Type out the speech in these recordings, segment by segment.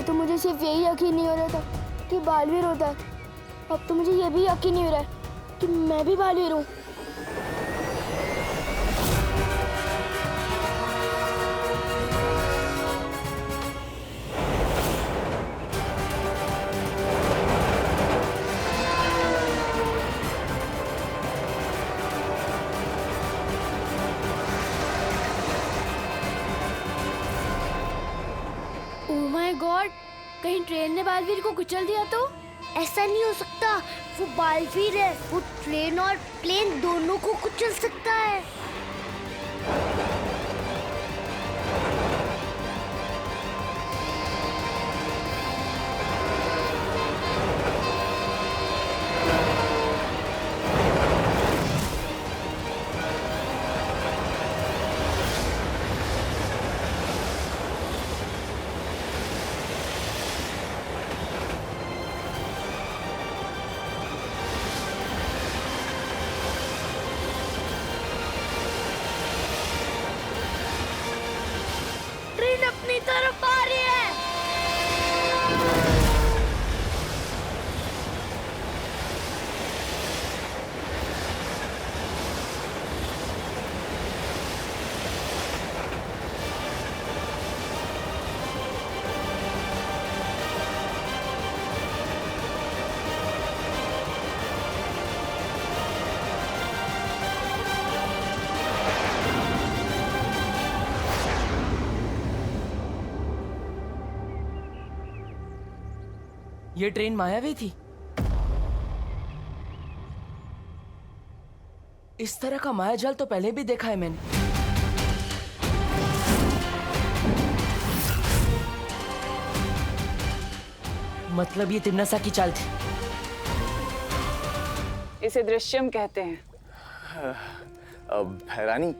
तो मुझे सिर्फ यही यकीन नहीं हो रहा था कि बालवीर होता है, अब तो मुझे ये भी यकीन नहीं हो रहा है कि मैं भी बालवीर हूँ। ओह माय गॉड, कहीं ट्रेन ने बालवीर को कुचल दिया तो? ऐसा नहीं हो सकता, वो बालवीर है, वो ट्रेन और प्लेन दोनों को कुचल सकता है। ट्रेन अपनी तरफ आ रही है। ये ट्रेन मायावी थी। इस तरह का मायाजाल तो पहले भी देखा है मैंने। मतलब ये तिम्नासा की चाल थी। इसे दृश्यम कहते हैं। अब रानी,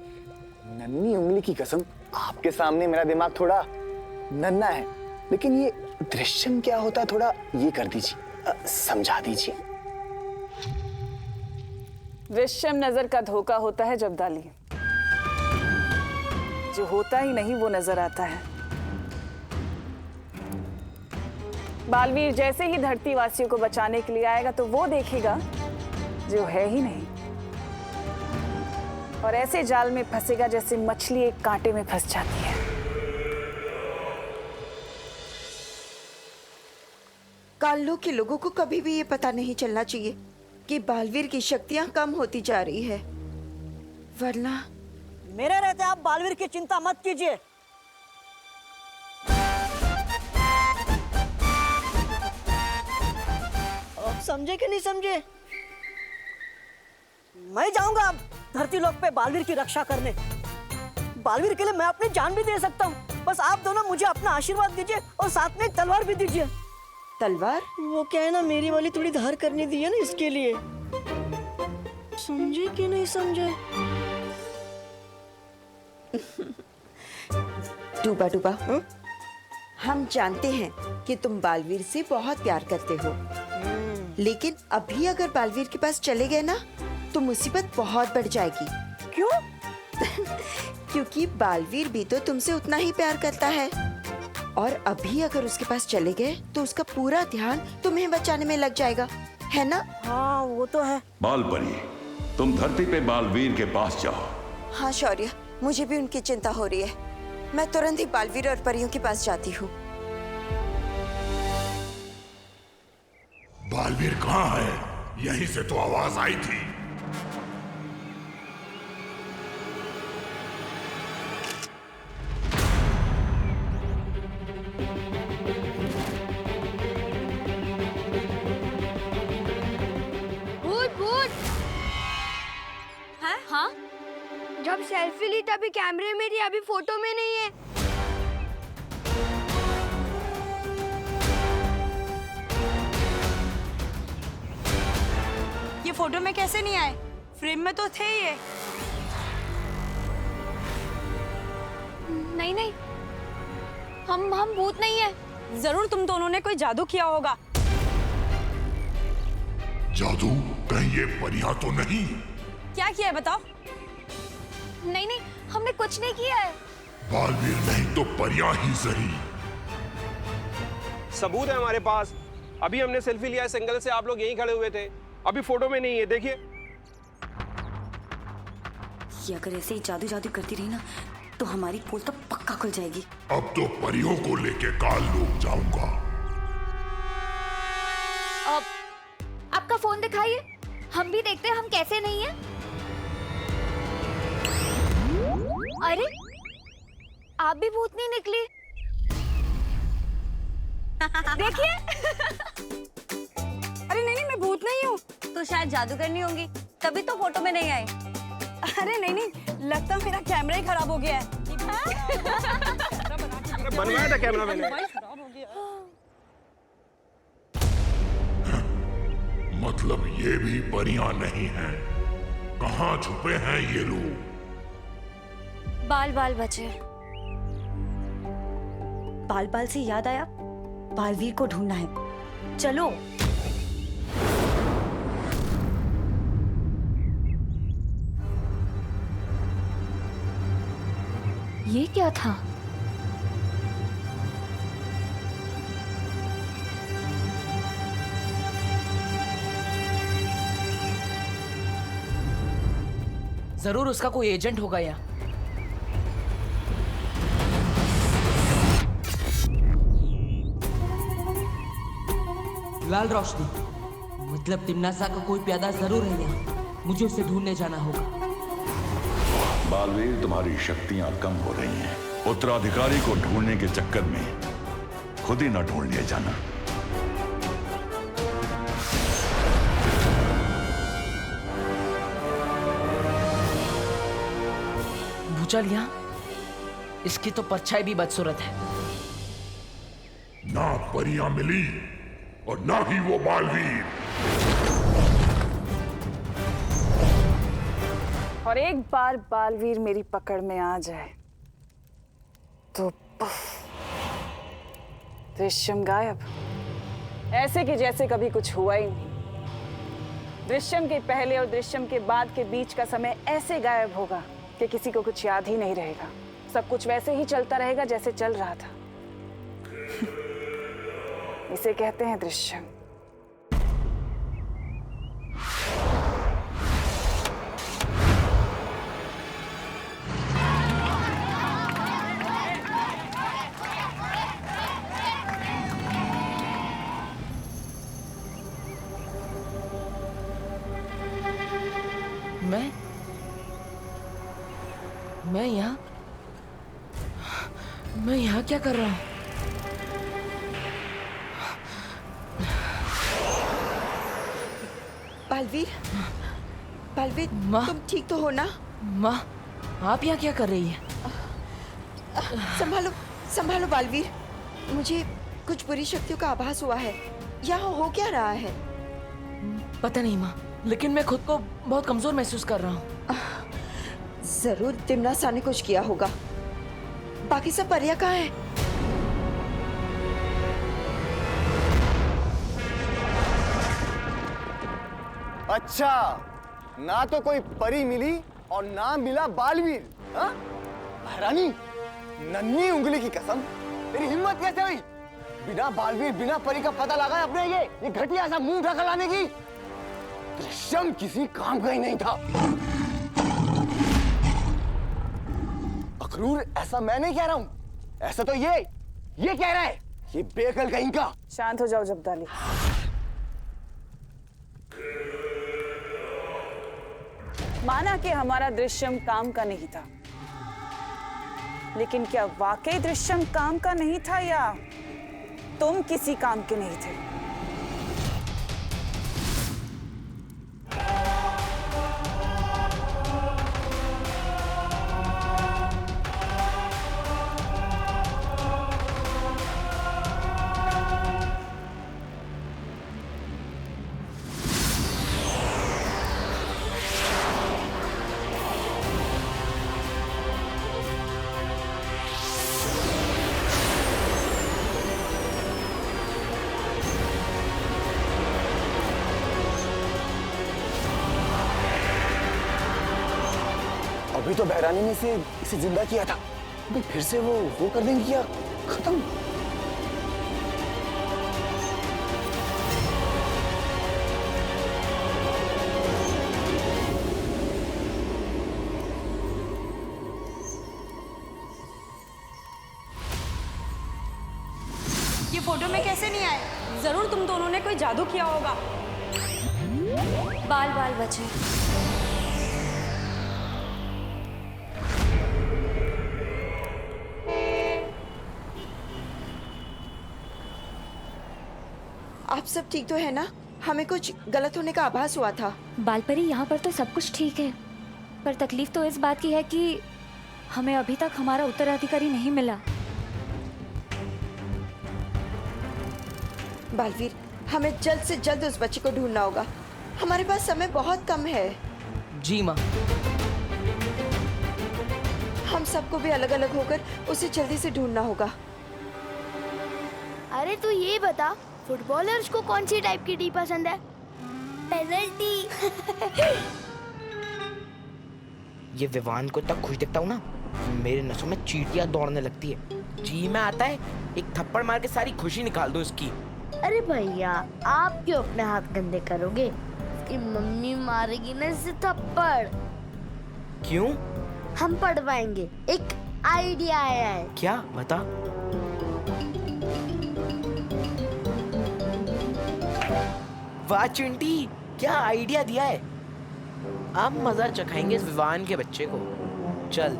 नन्ही उंगली की कसम, आपके सामने मेरा दिमाग थोड़ा नन्हा है, लेकिन ये दृश्यम क्या होता है थोड़ा ये कर दीजिए, समझा दीजिए। दृश्यम नजर का धोखा होता है जब्दाली, जो होता ही नहीं वो नजर आता है। बालवीर जैसे ही धरती वासियों को बचाने के लिए आएगा तो वो देखेगा जो है ही नहीं, और ऐसे जाल में फंसेगा जैसे मछली एक कांटे में फंस जाती है। काल्लो के लोगों को कभी भी ये पता नहीं चलना चाहिए कि बालवीर की शक्तियां कम होती जा रही है, वरना मेरे रहते आप बालवीर की चिंता मत कीजिए। आप समझे कि नहीं समझे? मैं जाऊंगा अब धरती लोक पे बालवीर की रक्षा करने। बालवीर के लिए मैं अपनी जान भी दे सकता हूँ, बस आप दोनों मुझे अपना आशीर्वाद दीजिए और साथ में एक तलवार भी दीजिए। तलवार? वो क्या है ना, मेरी वाली थोड़ी धार करनी दी है ना, इसके लिए। समझे कि नहीं समझे? टूबा टूबा, हम जानते हैं कि तुम बालवीर से बहुत प्यार करते हो, लेकिन अभी अगर बालवीर के पास चले गए ना तो मुसीबत बहुत बढ़ जाएगी। क्यों? क्योंकि बालवीर भी तो तुमसे उतना ही प्यार करता है, और अभी अगर उसके पास चले गए तो उसका पूरा ध्यान तुम्हें बचाने में लग जाएगा, है ना? हाँ वो तो है। बालपरी, तुम धरती पे बालवीर के पास जाओ। हाँ शौर्य, मुझे भी उनकी चिंता हो रही है। मैं तुरंत ही बालवीर और परियों के पास जाती हूँ। बालवीर कहाँ है? यहीं से तो आवाज आई थी। हाँ? जब सेल्फी ली तभी कैमरे में थी, अभी फोटो में नहीं है। ये फोटो में कैसे नहीं आए? फ्रेम में तो थे ये। नहीं नहीं, हम भूत नहीं है। जरूर तुम दोनों ने कोई जादू किया होगा। जादू? कहीं ये परियां तो नहीं? क्या किया है बताओ? नहीं नहीं, हमने कुछ नहीं किया है। बालवीर नहीं तो परियां ही सही, सबूत है हमारे पास। अभी हमने सेल्फी लिया इस एंगल से, आप लोग यहीं खड़े हुए थे, अभी फोटो में नहीं है, देखिए। ये अगर ऐसे ही जादू जादू करती रही ना तो हमारी पोल तो पक्का खुल जाएगी। अब तो परियों को लेके काल लोग जाऊंगा। आपका फोन दिखाइए, हम भी देखते हैं हम कैसे नहीं है। अरे आप भी भूतनी निकली। देखिए। अरे नहीं मैं भूत नहीं हूँ, तो शायद जादू करनी होंगी, तभी तो फोटो में नहीं आई। अरे नहीं, लगता मेरा कैमरा ही खराब हो गया है। बनवाया था कैमरा मैंने। मतलब ये भी परियां नहीं हैं। कहाँ छुपे हैं ये लोग? बाल बाल बचे। बाल बाल से याद आया, बालवीर को ढूंढना है, चलो। ये क्या था? जरूर उसका कोई एजेंट होगा यहाँ। लाल रोशनी, मतलब तिम्नासा का कोई प्यादा जरूर है यहाँ। मुझे उसे ढूंढने जाना होगा। बालवीर, तुम्हारी शक्तियां कम हो रही हैं। उत्तराधिकारी को ढूंढने के चक्कर में खुद ही न ढूंढ लिया जाना। भूचाल यहाँ, इसकी तो परछाई भी बदसूरत है। ना परियां मिली और ना ही वो बालवीर। और एक बार बालवीर मेरी पकड़ में आ जाए तो दृश्यम गायब, ऐसे कि जैसे कभी कुछ हुआ ही नहीं। दृश्यम के पहले और दृश्यम के बाद के बीच का समय ऐसे गायब होगा कि किसी को कुछ याद ही नहीं रहेगा। सब कुछ वैसे ही चलता रहेगा जैसे चल रहा था। इसे कहते हैं दृश्यम। मैं यहाँ क्या कर रहा हूँ? बालवीर, बालवीर, तुम ठीक तो हो ना? माँ, आप यहाँ क्या कर रही है? संभालो, संभालो बालवीर। मुझे कुछ बुरी शक्तियों का आभास हुआ है। यहाँ हो क्या रहा है? पता नहीं माँ, लेकिन मैं खुद को बहुत कमजोर महसूस कर रहा हूँ। जरूर तिम्नासा ने कुछ किया होगा। बाकी सब परियां कहाँ हैं? अच्छा, ना तो कोई परी मिली और ना मिला बालवीर। हाँ? महारानी, नन्ही उंगली की कसम, तेरी हिम्मत कैसे हुई बिना बालवीर बिना परी का पता लगा अपने ये घटिया सा मुंह ढका लाने की? दृश्यम किसी काम का ही नहीं था। अखरूर, ऐसा मैं नहीं कह रहा हूँ, ऐसा तो ये कह रहा है, ये बेअकल कहीं का। शांत हो जाओ जब्दाली। माना कि हमारा दृश्यम काम का नहीं था, लेकिन क्या वाकई दृश्यम काम का नहीं था या तुम किसी काम के नहीं थे? अभी तो बहरानी ने इसे जिंदा किया था, अभी फिर से वो कर देंगे क्या? खत्म। ये फोटो में कैसे नहीं आए? जरूर तुम दोनों ने कोई जादू किया होगा। बाल बाल बचे। आप सब ठीक तो है ना? हमें कुछ गलत होने का आभास हुआ था। बालपरी, यहाँ पर तो सब कुछ ठीक है, पर तकलीफ तो इस बात की है कि हमें अभी तक हमारा उत्तराधिकारी नहीं मिला। बालवीर, हमें जल्द से जल्द उस बच्चे को ढूंढना होगा। हमारे पास समय बहुत कम है। जी माँ। हम सबको भी अलग अलग होकर उसे जल्दी से ढूंढना होगा। अरे तू ये बता, फुटबॉलर्स को कौन सी टाइप की टी पसंद है? पेनल्टी। ये विवान को तक खुश दिखता हूँ ना, मेरे नसों में चींटियां दौड़ने लगती है। जी में आता है, एक थप्पड़ मार के सारी खुशी निकाल दो इसकी। अरे भैया, आप क्यों अपने हाथ गंदे करोगे? इसकी मम्मी मारेगी ना इसे थप्पड़। क्यों? हम पढ़वाएंगे। एक आइडिया आया है। क्या? बता। वाह चिंटी, क्या आइडिया दिया है। अब मजा चखाएंगे इस विवान के बच्चे को। चल।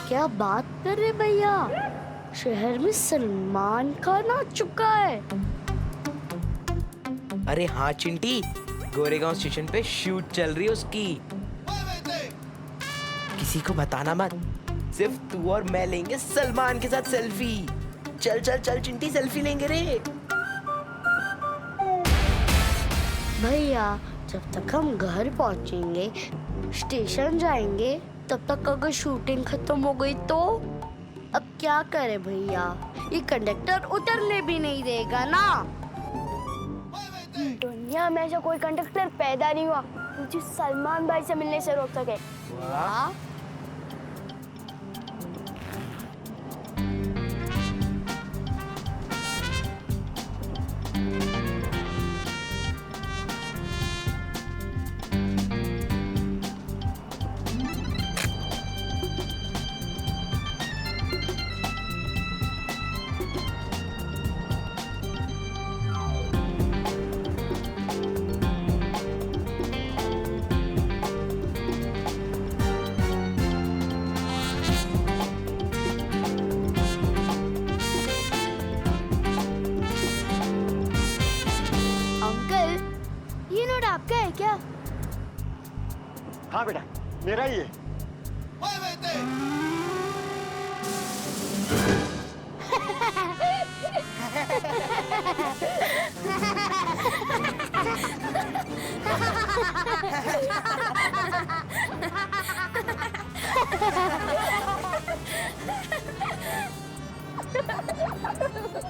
क्या बात कर रहे भैया? शहर में सलमान खान आ चुका है। अरे हाँ चिंटी, गोरेगांव स्टेशन पे शूट चल रही है उसकी। किसी को बताना मत, सिर्फ तू और मैं लेंगे सलमान के साथ सेल्फी। चल चल चल चिंटी, सेल्फी लेंगे रे। भैया, जब तक हम घर पहुंचेंगे, स्टेशन जाएंगे, तब तक अगर शूटिंग खत्म हो गई तो अब क्या करें भैया? ये कंडक्टर उतरने भी नहीं देगा ना। दुनिया में ऐसा कोई कंडक्टर पैदा नहीं हुआ मुझे सलमान भाई से मिलने से रोक सके। वाह। आपका है क्या? हाँ बेटा, मेरा ही है।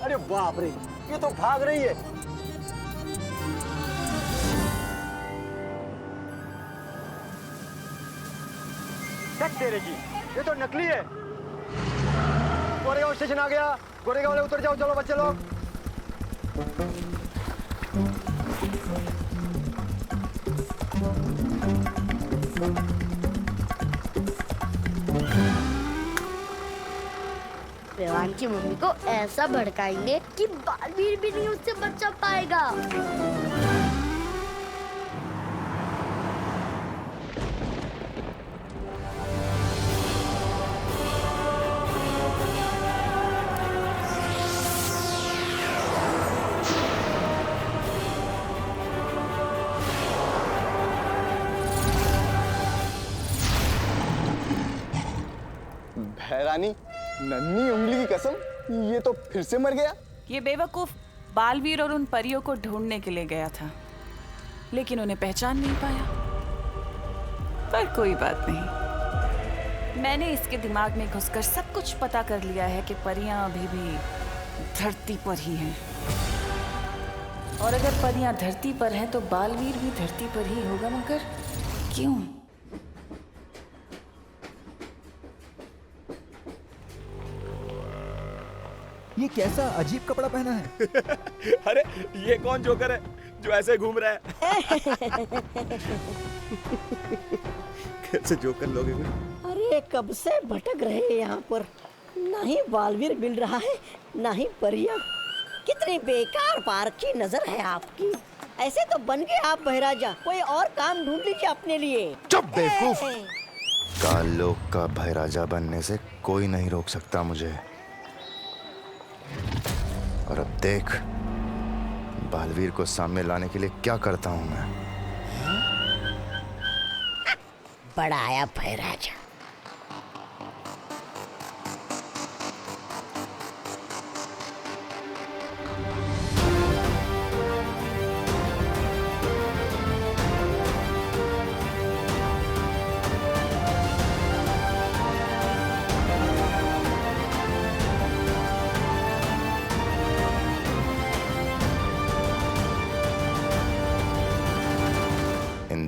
अरे बाप रे, ये तो भाग रही है। तेरे की, ये तो नकली है। गोरेगांव स्टेशन आ गया। गोरेगांव वाले उतर जाओ, चलो बच्चे लोग। विवान की मम्मी को ऐसा भड़काएंगे कि बालवीर भी नहीं उससे बचा पाएगा। रानी, नन्ही उंगली की कसम, ये तो फिर से मर गया। ये बेवकूफ बालवीर और उन परियों को ढूंढने के लिए गया था, लेकिन उन्हें पहचान नहीं पाया। पर कोई बात नहीं, मैंने इसके दिमाग में घुसकर सब कुछ पता कर लिया है कि परियां अभी भी धरती पर ही हैं। और अगर परियां धरती पर हैं तो बालवीर भी धरती पर ही होगा, मगर क्यों? ये कैसा अजीब कपड़ा पहना है? अरे ये कौन जोकर है जो ऐसे घूम रहा है? कैसे जोकर लोग हैं? अरे कब से भटक रहे हैं यहाँ पर, ना ही बालवीर मिल रहा है ना ही परिया। कितनी बेकार पार्क की नजर है आपकी। ऐसे तो बन गए आप बहराजा, कोई और काम ढूंढ लीजिए अपने लिए। चुप बेवकूफ। काल लोक का बहराजा बनने से कोई नहीं रोक सकता मुझे। और अब देख बालवीर को सामने लाने के लिए क्या करता हूं मैं। बड़ा आया बहराजा।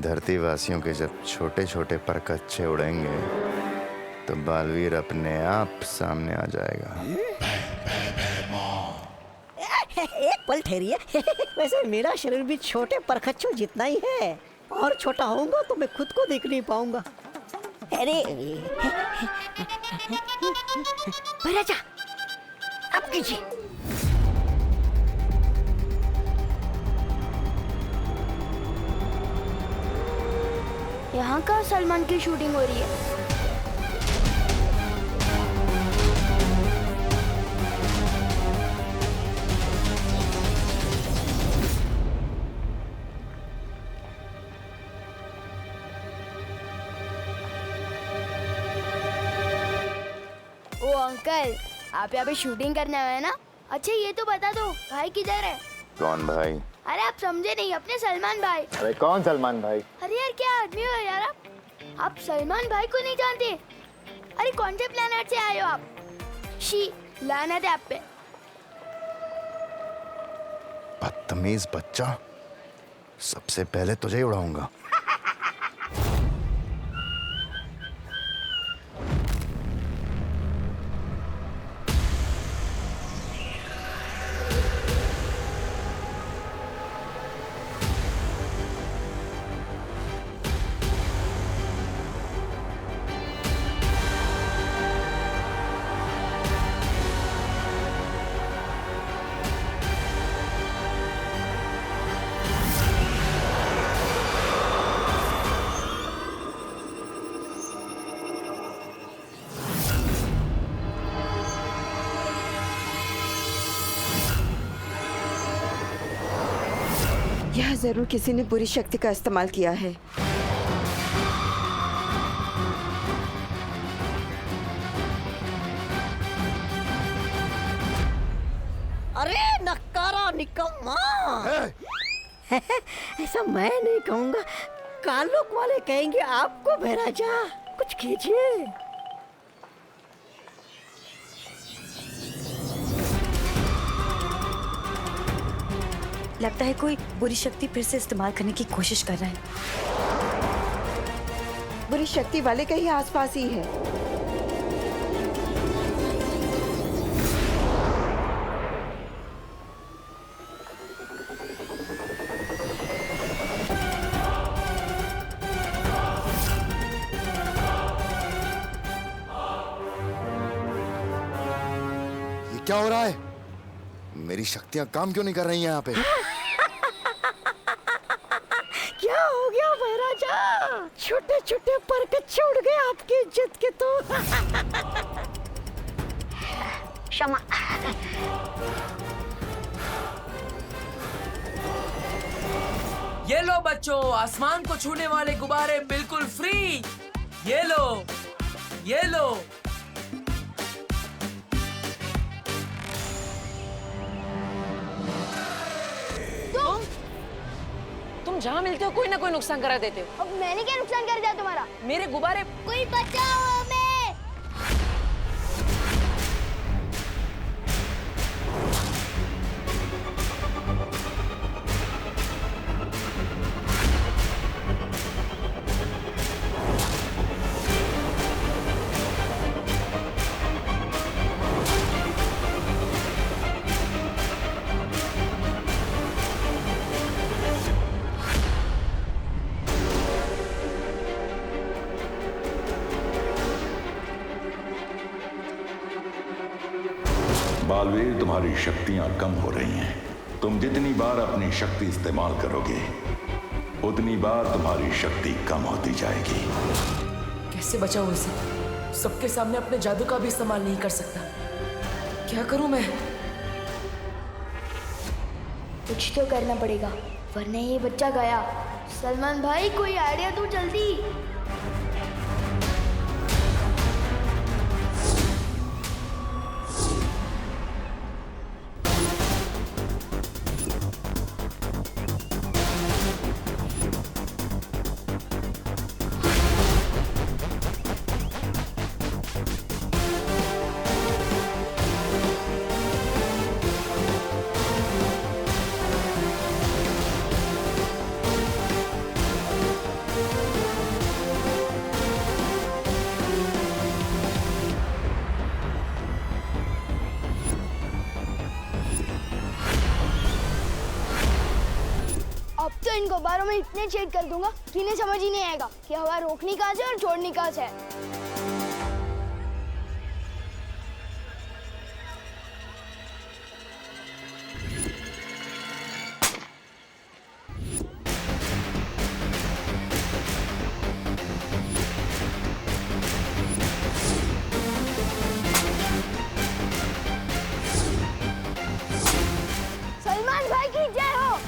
धरती वासियों के जब छोटे छोटे पर कच्चे उड़ेंगे तो बालवीर अपने आप सामने आ जाएगा। एक पल ठहरिए। वैसे मेरा शरीर भी छोटे परखच्चों जितना ही है, और छोटा होऊंगा तो मैं खुद को देख नहीं पाऊंगा। अरे बहराजा अब कीजिए। यहाँ का सलमान की शूटिंग हो रही है। ओ अंकल, आप यहाँ पे शूटिंग करने आए हैं ना? अच्छा ये तो बता दो भाई किधर है? कौन भाई? अरे आप समझे नहीं, अपने सलमान भाई। अरे कौन सलमान भाई? अरे यार क्या आदमी हो यार आप सलमान भाई को नहीं जानते? अरे कौन से प्लेनेट से आए हो आप? शी लानत है आप पे। बदतमीज बच्चा, सबसे पहले तुझे ही उड़ाऊंगा। यह जरूर किसी ने बुरी शक्ति का इस्तेमाल किया है। अरे नक्कारा निकम्मा। ऐसा मैं नहीं कहूंगा, कालोक वाले कहेंगे आपको बहराजा। कुछ कीजिए। लगता है कोई बुरी शक्ति फिर से इस्तेमाल करने की कोशिश कर रहा है। बुरी शक्ति वाले कहीं आसपास ही है। ये क्या हो रहा है? मेरी शक्तियां काम क्यों नहीं कर रही हैं यहाँ पे? क्या हो गया बहराजा? छोटे छोटे पर कच्चे उड़ गए आपकी इज्जत के तो। क्षमा। ये लो बच्चों, आसमान को छूने वाले गुब्बारे बिल्कुल फ्री। ये लो, ये लो। तुम जहाँ मिलते हो कोई ना कोई नुकसान करा देते हो। अब मैंने क्या नुकसान कर दिया तुम्हारा? मेरे गुब्बारे। कोई बचाओ हमें। बालवीर, तुम्हारी शक्तियां कम हो रही हैं। तुम जितनी बार अपनी शक्ति इस्तेमाल करोगे उतनी बार तुम्हारी शक्ति कम होती जाएगी। कैसे बचाऊं इसे? सबके सामने अपने जादू का भी इस्तेमाल नहीं कर सकता। क्या करूं मैं? कुछ तो करना पड़ेगा वरना ये बच्चा गया। सलमान भाई कोई आइडिया दो जल्दी। अब तो इन गुब्बारों में इतने छेद कर दूंगा कि इन्हें समझ ही नहीं आएगा कि हवा रोकनी कहाँ से और छोड़नी कहाँ से है। सलमान भाई की जय हो।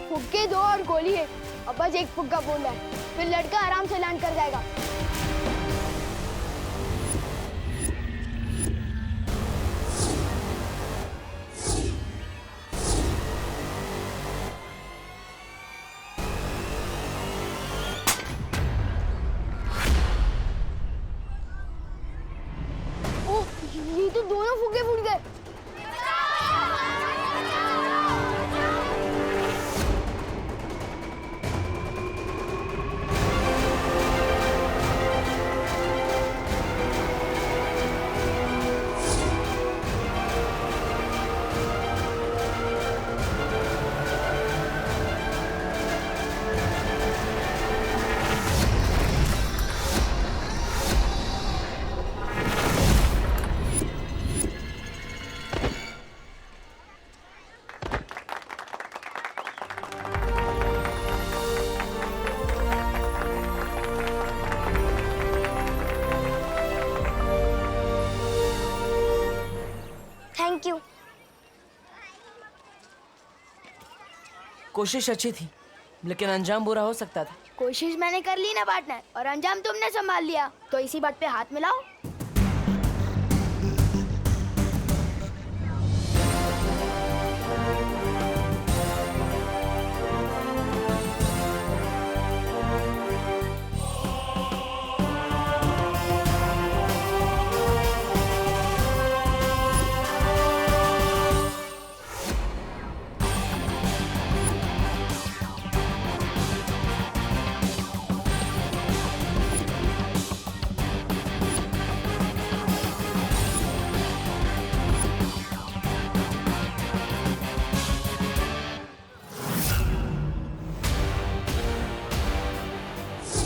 फुक्के दो और गोली है। अब बस एक फुक्का बोलना है, फिर लड़का आराम से लैंड कर जाएगा। ओह, ये तो दोनों फुक्के फूट गए। Thank you. कोशिश अच्छी थी लेकिन अंजाम बुरा हो सकता था। कोशिश मैंने कर ली ना पार्टनर, और अंजाम तुमने संभाल लिया, तो इसी बात पे हाथ मिलाओ।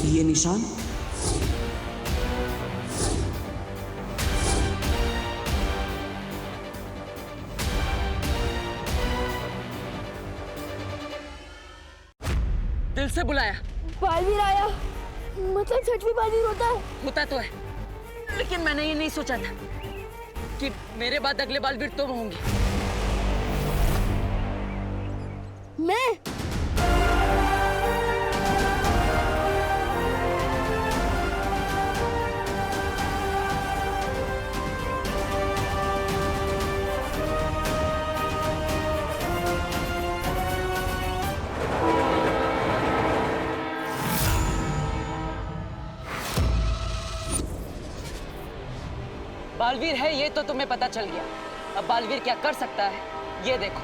ये निशान दिल से बुलाया। बालवीर आया, मतलब सच में बालवीर होता तो है, लेकिन मैंने ये नहीं सोचा था कि मेरे बाद अगले बालवीर तुम होंगी। मैं बालवीर है ये तो तुम्हें पता चल गया। अब बालवीर क्या कर सकता है ये देखो।